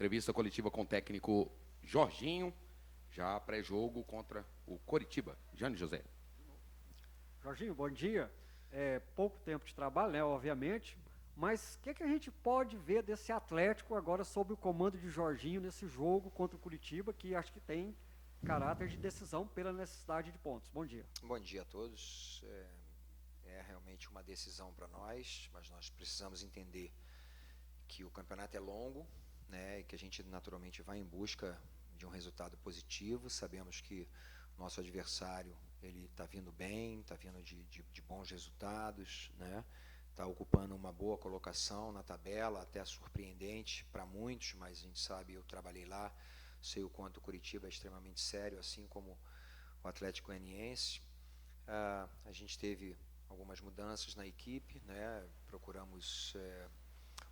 Entrevista coletiva com o técnico Jorginho, já pré-jogo contra o Coritiba. Jânio José. Jorginho, bom dia. Pouco tempo de trabalho, né, obviamente, mas o que a gente pode ver desse Atlético agora sob o comando de Jorginho nesse jogo contra o Coritiba, que acho que tem caráter de decisão pela necessidade de pontos. Bom dia. Bom dia a todos. É realmente uma decisão para nós, mas nós precisamos entender que o campeonato é longo, né, e que a gente naturalmente vai em busca de um resultado positivo. Sabemos que nosso adversário ele está vindo bem, está vindo de bons resultados, né, está ocupando uma boa colocação na tabela, até surpreendente para muitos, mas a gente sabe, eu trabalhei lá, sei o quanto o Curitiba é extremamente sério, assim como o Atlético Goianiense. A gente teve algumas mudanças na equipe, né, procuramos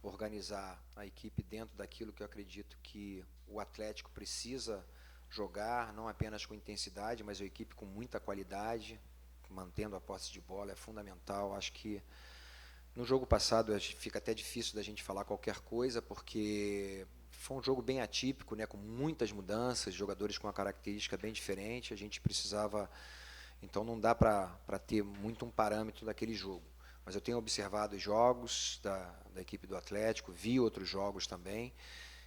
organizar a equipe dentro daquilo que eu acredito que o Atlético precisa jogar, não apenas com intensidade, mas a equipe com muita qualidade, mantendo a posse de bola é fundamental. Acho que no jogo passado fica até difícil da gente falar qualquer coisa, porque foi um jogo bem atípico, né, com muitas mudanças, jogadores com uma característica bem diferente, a gente precisava, então não dá para ter muito um parâmetro daquele jogo. Mas eu tenho observado os jogos da equipe do Atlético, vi outros jogos também,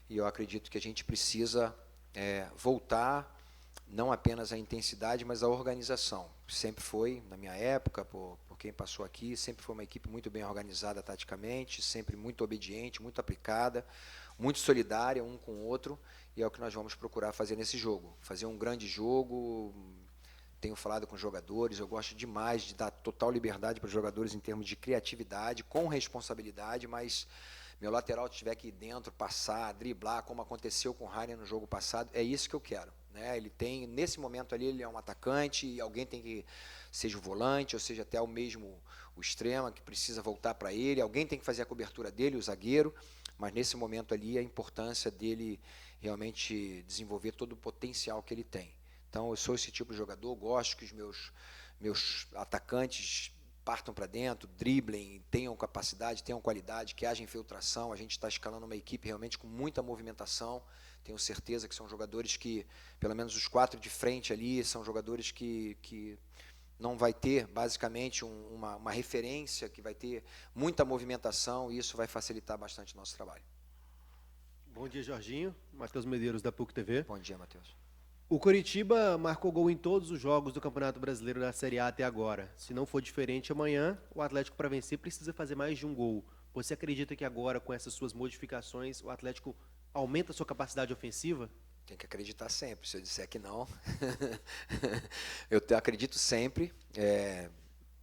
e eu acredito que a gente precisa voltar, não apenas a intensidade, mas a organização. Sempre foi, na minha época, por quem passou aqui, sempre foi uma equipe muito bem organizada taticamente, sempre muito obediente, muito aplicada, muito solidária um com o outro, e é o que nós vamos procurar fazer nesse jogo. Fazer um grande jogo. Tenho falado com os jogadores, eu gosto demais de dar total liberdade para os jogadores em termos de criatividade, com responsabilidade, mas meu lateral tiver que ir dentro, passar, driblar, como aconteceu com o Rainer no jogo passado, é isso que eu quero, né? Ele tem, nesse momento ali, ele é um atacante, e alguém tem que, seja o volante, ou seja até o mesmo o extrema, que precisa voltar para ele, alguém tem que fazer a cobertura dele, o zagueiro, mas nesse momento ali a importância dele realmente desenvolver todo o potencial que ele tem. Então, eu sou esse tipo de jogador, gosto que os meus atacantes partam para dentro, driblem, tenham capacidade, tenham qualidade, que haja infiltração. A gente está escalando uma equipe realmente com muita movimentação. Tenho certeza que são jogadores que, pelo menos os 4 de frente ali, são jogadores que não vai ter, basicamente, uma referência, que vai ter muita movimentação, e isso vai facilitar bastante o nosso trabalho. Bom dia, Jorginho. Matheus Medeiros, da PUC TV. Bom dia, Matheus. O Coritiba marcou gol em todos os jogos do Campeonato Brasileiro da Série A até agora. Se não for diferente amanhã, o Atlético, para vencer, precisa fazer mais de um gol. Você acredita que agora, com essas suas modificações, o Atlético aumenta a sua capacidade ofensiva? Tem que acreditar sempre. Se eu disser que não, eu acredito sempre.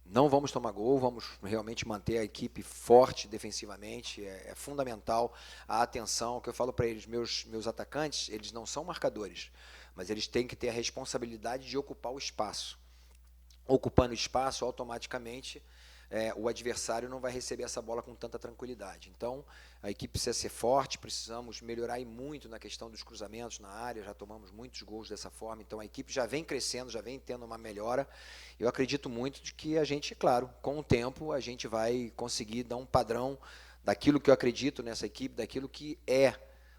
Não vamos tomar gol, vamos realmente manter a equipe forte defensivamente. É fundamental a atenção. O que eu falo para eles, meus atacantes, eles não são marcadores, mas eles têm que ter a responsabilidade de ocupar o espaço. Ocupando o espaço, automaticamente, o adversário não vai receber essa bola com tanta tranquilidade. Então, a equipe precisa ser forte, precisamos melhorar muito na questão dos cruzamentos na área, já tomamos muitos gols dessa forma, então a equipe já vem crescendo, já vem tendo uma melhora. Eu acredito muito de que a gente, claro, com o tempo, a gente vai conseguir dar um padrão daquilo que eu acredito nessa equipe, daquilo que é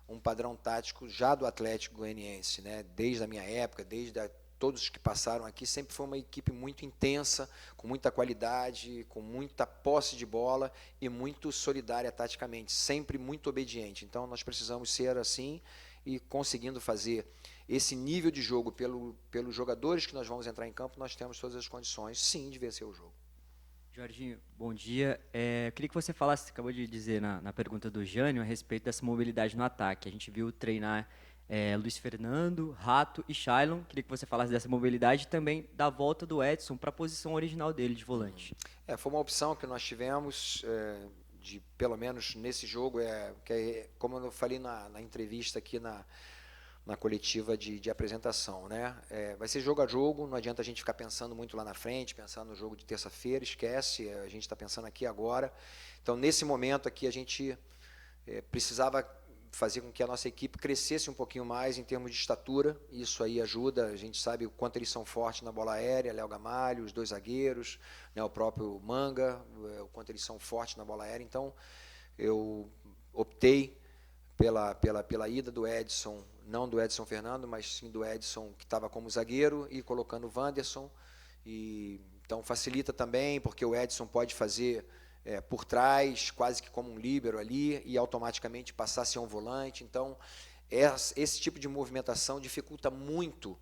um padrão tático já do Atlético Goianiense, né? Desde a minha época, todos os que passaram aqui, sempre foi uma equipe muito intensa, com muita qualidade, com muita posse de bola e muito solidária taticamente, sempre muito obediente. Então nós precisamos ser assim, e conseguindo fazer esse nível de jogo pelos jogadores que nós vamos entrar em campo, nós temos todas as condições, sim, de vencer o jogo. Jorginho, bom dia. Eu queria que você falasse, você acabou de dizer na pergunta do Jânio, a respeito dessa mobilidade no ataque. A gente viu treinar Luiz Fernando, Rato e Shailon. Queria que você falasse dessa mobilidade e também da volta do Edson para a posição original dele de volante. Foi uma opção que nós tivemos, pelo menos nesse jogo, como eu falei na entrevista aqui na coletiva de apresentação, né? Vai ser jogo a jogo, não adianta a gente ficar pensando muito lá na frente, pensando no jogo de terça-feira, esquece, a gente está pensando aqui agora. Então, nesse momento aqui, a gente precisava fazer com que a nossa equipe crescesse um pouquinho mais em termos de estatura, isso aí ajuda, a gente sabe o quanto eles são fortes na bola aérea, Léo Gamalho, os 2 zagueiros, né, o próprio Manga, o quanto eles são fortes na bola aérea. Então, eu optei pela ida do Edson, não do Edson Fernando, mas sim do Edson, que estava como zagueiro, e colocando o Wanderson. Então facilita também, porque o Edson pode fazer por trás, quase que como um líbero ali, e automaticamente passar a ser um volante. Então, esse tipo de movimentação dificulta muito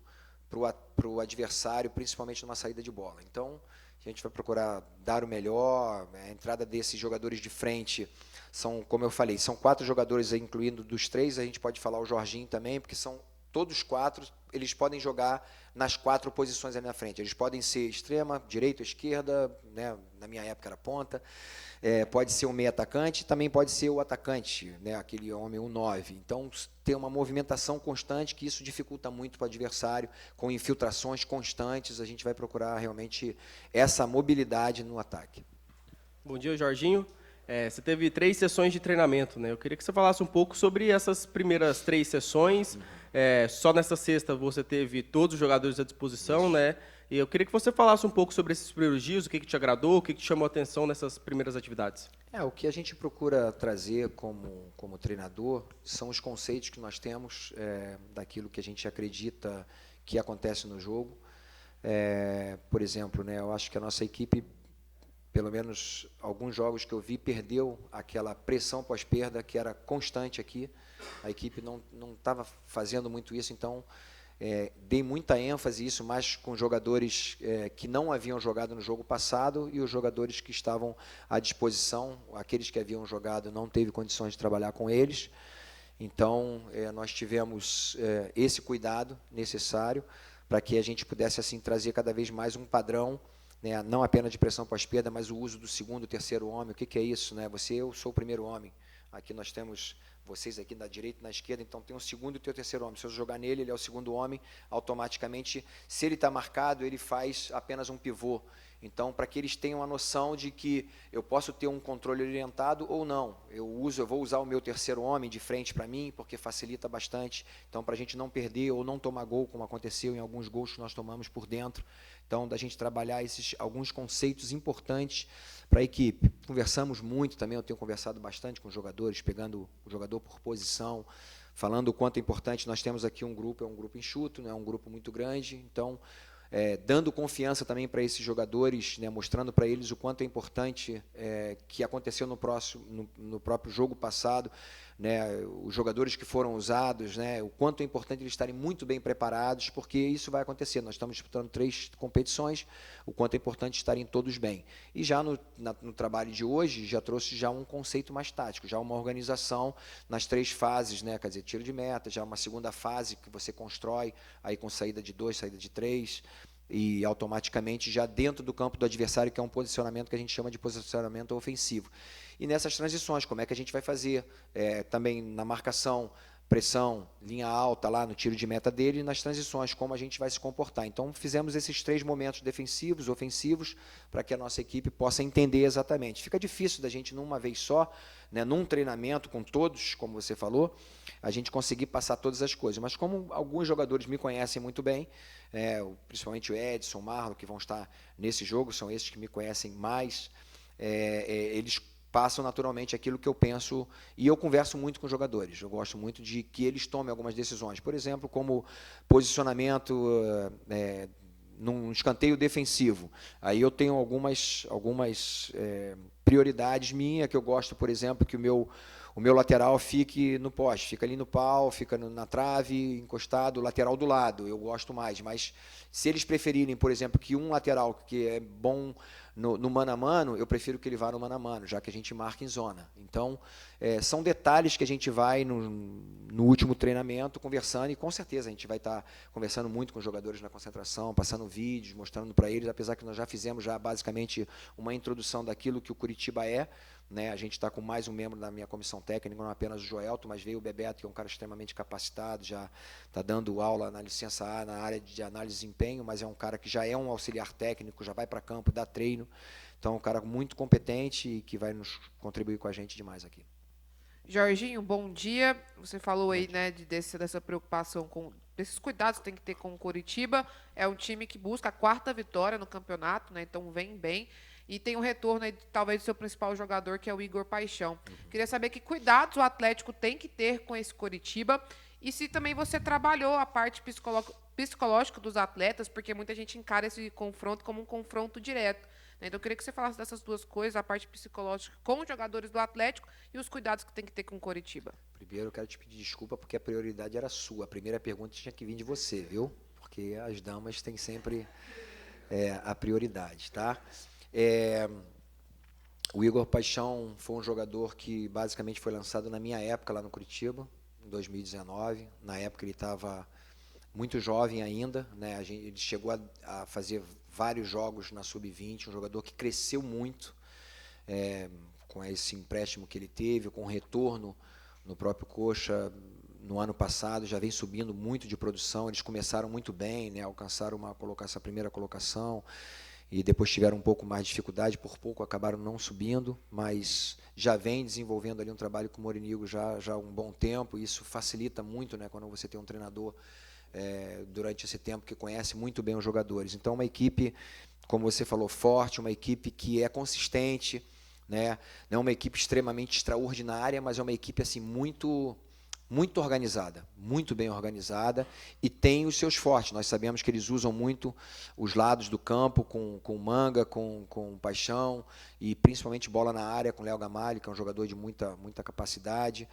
para o adversário, principalmente numa saída de bola. Então, a gente vai procurar dar o melhor. A entrada desses jogadores de frente são, como eu falei, são 4 jogadores, incluindo dos 3, a gente pode falar o Jorginho também, porque são todos 4, eles podem jogar nas 4 posições ali na frente. Eles podem ser extrema, direita, esquerda, né? Na minha época era ponta, pode ser um meio atacante, também pode ser o atacante, né? Aquele homem, um 9. Então, tem uma movimentação constante, que isso dificulta muito para o adversário, com infiltrações constantes. A gente vai procurar realmente essa mobilidade no ataque. Bom dia, Jorginho. Você teve 3 sessões de treinamento, né? Eu queria que você falasse um pouco sobre essas primeiras 3 sessões. Só nessa sexta você teve todos os jogadores à disposição, né? E eu queria que você falasse um pouco sobre esses primeiros dias, o que te agradou, o que te chamou a atenção nessas primeiras atividades. O que a gente procura trazer como treinador são os conceitos que nós temos daquilo que a gente acredita que acontece no jogo. Por exemplo, né, eu acho que a nossa equipe, pelo menos alguns jogos que eu vi, perdeu aquela pressão pós-perda que era constante aqui. A equipe não estava fazendo muito isso, então dei muita ênfase nisso, mais com jogadores que não haviam jogado no jogo passado e os jogadores que estavam à disposição. Aqueles que haviam jogado não teve condições de trabalhar com eles. Então, nós tivemos esse cuidado necessário para que a gente pudesse assim trazer cada vez mais um padrão, né, não apenas de pressão pós-perda, mas o uso do segundo, terceiro homem. O que é isso, né? Eu sou o primeiro homem. Aqui nós temos vocês aqui na direita e na esquerda, então tem o segundo e o terceiro homem. Se eu jogar nele, ele é o segundo homem, automaticamente, se ele está marcado, ele faz apenas um pivô. Então, para que eles tenham a noção de que eu posso ter um controle orientado ou não. Eu vou usar o meu terceiro homem de frente para mim, porque facilita bastante. Então, para a gente não perder ou não tomar gol, como aconteceu em alguns gols que nós tomamos por dentro. Então, da gente trabalhar alguns conceitos importantes para a equipe. Conversamos muito também, eu tenho conversado bastante com os jogadores, pegando o jogador por posição, falando o quanto é importante. Nós temos aqui um grupo enxuto, né, um grupo muito grande, então dando confiança também para esses jogadores, né, mostrando para eles o quanto é importante que aconteceu no próprio jogo passado, né, os jogadores que foram usados, né, o quanto é importante eles estarem muito bem preparados, porque isso vai acontecer. Nós estamos disputando 3 competições, o quanto é importante estarem todos bem. E já no trabalho de hoje, já trouxe já um conceito mais tático, já uma organização nas 3 fases, né, quer dizer, tiro de meta, já uma segunda fase que você constrói, aí com saída de 2, saída de 3, e automaticamente já dentro do campo do adversário, que é um posicionamento que a gente chama de posicionamento ofensivo. E nessas transições, como é que a gente vai fazer? Também na marcação, pressão, linha alta lá no tiro de meta dele, e nas transições, como a gente vai se comportar. Então, fizemos esses 3 momentos defensivos, ofensivos, para que a nossa equipe possa entender exatamente. Fica difícil da gente, numa vez só, né, num treinamento com todos, como você falou, a gente conseguir passar todas as coisas. Mas como alguns jogadores me conhecem muito bem, principalmente o Edson, o Marlon, que vão estar nesse jogo, são esses que me conhecem mais, eles passam naturalmente aquilo que eu penso, e eu converso muito com os jogadores. Eu gosto muito de que eles tomem algumas decisões. Por exemplo, como posicionamento num escanteio defensivo. Aí eu tenho algumas prioridades minhas, que eu gosto, por exemplo, que o meu lateral fique no poste, fica ali no pau, fica na trave, encostado, o lateral do lado, eu gosto mais. Mas se eles preferirem, por exemplo, que um lateral que é bom no mano a mano, eu prefiro que ele vá no mano a mano, já que a gente marca em zona. Então, são detalhes que a gente vai no último treinamento conversando, e com certeza a gente vai estar conversando muito com os jogadores na concentração, passando vídeos, mostrando para eles, apesar que nós já fizemos basicamente uma introdução daquilo que o Curitiba é, né? A gente está com mais um membro da minha comissão técnica, não apenas o Joelto, mas veio o Bebeto, que é um cara extremamente capacitado, já está dando aula na licença A, na área de análise de desempenho, mas é um cara que já é um auxiliar técnico, já vai para campo, dá treino. Então, é um cara muito competente e que vai nos contribuir com a gente demais aqui. Jorginho, bom dia. Você falou aí, né, dessa preocupação desses cuidados que tem que ter com o Curitiba. É um time que busca a 4ª vitória no campeonato, né? Então vem bem. e tem o retorno aí, talvez, do seu principal jogador, que é o Igor Paixão. Queria saber que cuidados o Atlético tem que ter com esse Coritiba e se também você trabalhou a parte psicológica dos atletas, porque muita gente encara esse confronto como um confronto direto. Então, eu queria que você falasse dessas duas coisas, a parte psicológica com os jogadores do Atlético e os cuidados que tem que ter com o Coritiba. Primeiro, eu quero te pedir desculpa porque a prioridade era sua. A primeira pergunta tinha que vir de você, viu? Porque as damas têm sempre a prioridade, tá? O Igor Paixão foi um jogador que basicamente foi lançado na minha época lá no Coritiba, em 2019. Na época ele estava muito jovem ainda, né? Ele chegou a fazer vários jogos na Sub-20, um jogador que cresceu muito com esse empréstimo que ele teve, com o retorno no próprio Coxa no ano passado, já vem subindo muito de produção. Eles começaram muito bem, né? Alcançaram essa primeira colocação e depois tiveram um pouco mais de dificuldade, por pouco acabaram não subindo, mas já vem desenvolvendo ali um trabalho com o Morinigo já há um bom tempo, e isso facilita muito, né, quando você tem um treinador durante esse tempo que conhece muito bem os jogadores. Então, uma equipe, como você falou, forte, uma equipe que é consistente, né? Não é uma equipe extremamente extraordinária, mas é uma equipe assim muito organizada, muito bem organizada, e tem os seus fortes. Nós sabemos que eles usam muito os lados do campo, com Manga, com Paixão, e principalmente bola na área com Léo Gamalho, que é um jogador de muita capacidade.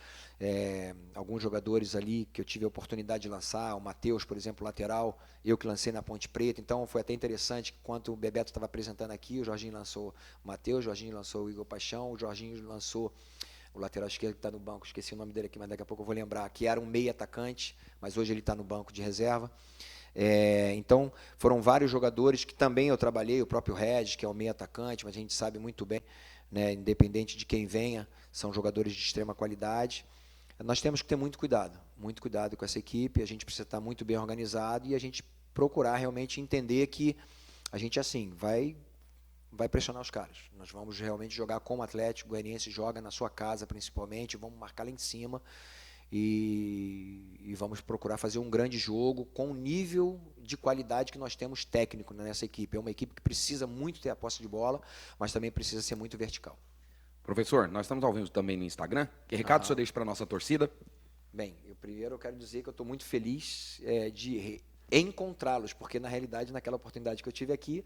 Alguns jogadores ali que eu tive a oportunidade de lançar, o Matheus, por exemplo, lateral, eu que lancei na Ponte Preta, então foi até interessante que enquanto o Bebeto estava apresentando aqui, o Jorginho lançou o Matheus, o Jorginho lançou o Igor Paixão, o Jorginho lançou o lateral esquerdo que está no banco, esqueci o nome dele aqui, mas daqui a pouco eu vou lembrar, que era um meio atacante, mas hoje ele está no banco de reserva. Então, foram vários jogadores que também eu trabalhei, o próprio Regis, que é o meio atacante, mas a gente sabe muito bem, né, independente de quem venha, são jogadores de extrema qualidade. Nós temos que ter muito cuidado com essa equipe, a gente precisa estar muito bem organizado e a gente procurar realmente entender que a gente, assim, vai pressionar os caras. Nós vamos realmente jogar como o Atlético Goianiense joga, na sua casa principalmente, vamos marcar lá em cima e vamos procurar fazer um grande jogo com o nível de qualidade que nós temos técnico nessa equipe. É uma equipe que precisa muito ter a posse de bola, mas também precisa ser muito vertical. Professor, nós estamos ao vivo também no Instagram. Que recado o senhor deixa para a nossa torcida? Bem, primeiro eu quero dizer que eu estou muito feliz de encontrá-los, porque na realidade, naquela oportunidade que eu tive aqui,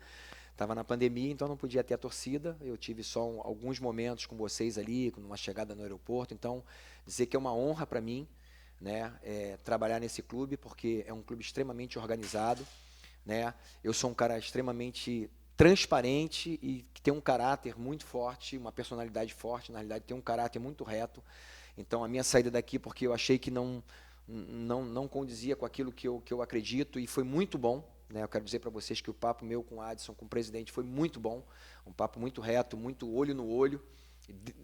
estava na pandemia, então não podia ter a torcida. Eu tive só alguns momentos com vocês ali, com uma chegada no aeroporto. Então, dizer que é uma honra para mim, né, trabalhar nesse clube, porque é um clube extremamente organizado, né? Eu sou um cara extremamente transparente e que tem um caráter muito forte, uma personalidade forte, na realidade tem um caráter muito reto. Então, a minha saída daqui, porque eu achei que não condizia com aquilo que eu acredito, e foi muito bom. Eu quero dizer para vocês que o papo meu com o Adson, com o presidente, foi muito bom, um papo muito reto, muito olho no olho,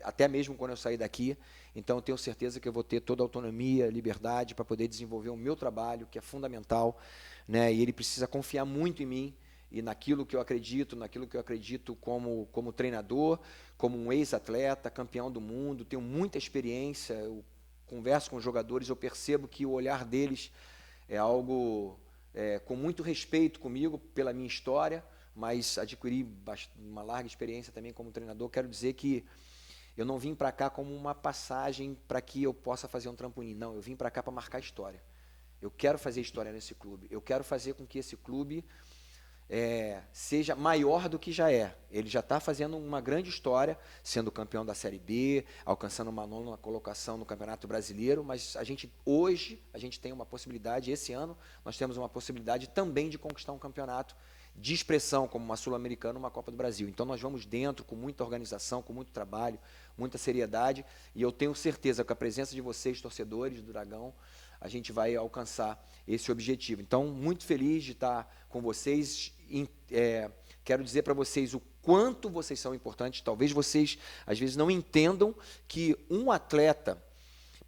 até mesmo quando eu sair daqui. Então, eu tenho certeza que eu vou ter toda a autonomia, liberdade para poder desenvolver o meu trabalho, que é fundamental, né? E ele precisa confiar muito em mim e naquilo que eu acredito como treinador, como um ex-atleta, campeão do mundo, tenho muita experiência, eu converso com os jogadores, eu percebo que o olhar deles é algo com muito respeito comigo, pela minha história, mas adquiri uma larga experiência também como treinador. Quero dizer que eu não vim para cá como uma passagem para que eu possa fazer um trampolim. Não, eu vim para cá para marcar história. Eu quero fazer história nesse clube. Eu quero fazer com que esse clube seja maior do que já é. Ele já está fazendo uma grande história, sendo campeão da Série B, alcançando uma 9ª colocação no Campeonato Brasileiro, mas hoje a gente tem uma possibilidade, esse ano nós temos uma possibilidade também de conquistar um campeonato de expressão, como uma Sul-Americana, uma Copa do Brasil. Então nós vamos dentro com muita organização, com muito trabalho, muita seriedade, e eu tenho certeza que a presença de vocês, torcedores do Dragão, a gente vai alcançar esse objetivo. Então, muito feliz de estar com vocês. Quero dizer para vocês o quanto vocês são importantes. Talvez vocês, às vezes, não entendam que um atleta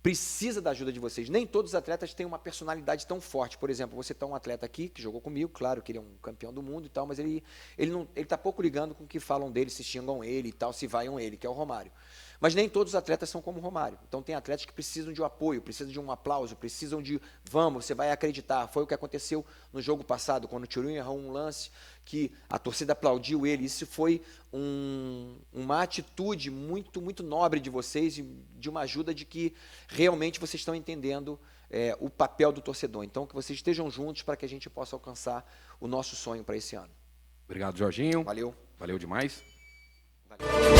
precisa da ajuda de vocês. Nem todos os atletas têm uma personalidade tão forte. Por exemplo, você está um atleta aqui, que jogou comigo, claro que ele é um campeão do mundo e tal, mas ele está pouco ligando com o que falam dele, se xingam ele e tal, se vaiam ele, que é o Romário. Mas nem todos os atletas são como o Romário. Então tem atletas que precisam de um apoio, precisam de um aplauso, precisam de vamos, você vai acreditar. Foi o que aconteceu no jogo passado, quando o Thuram errou um lance que a torcida aplaudiu ele. Isso foi uma atitude muito, muito nobre de vocês e de uma ajuda de que realmente vocês estão entendendo o papel do torcedor. Então que vocês estejam juntos para que a gente possa alcançar o nosso sonho para esse ano. Obrigado, Jorginho. Valeu. Valeu demais. Valeu.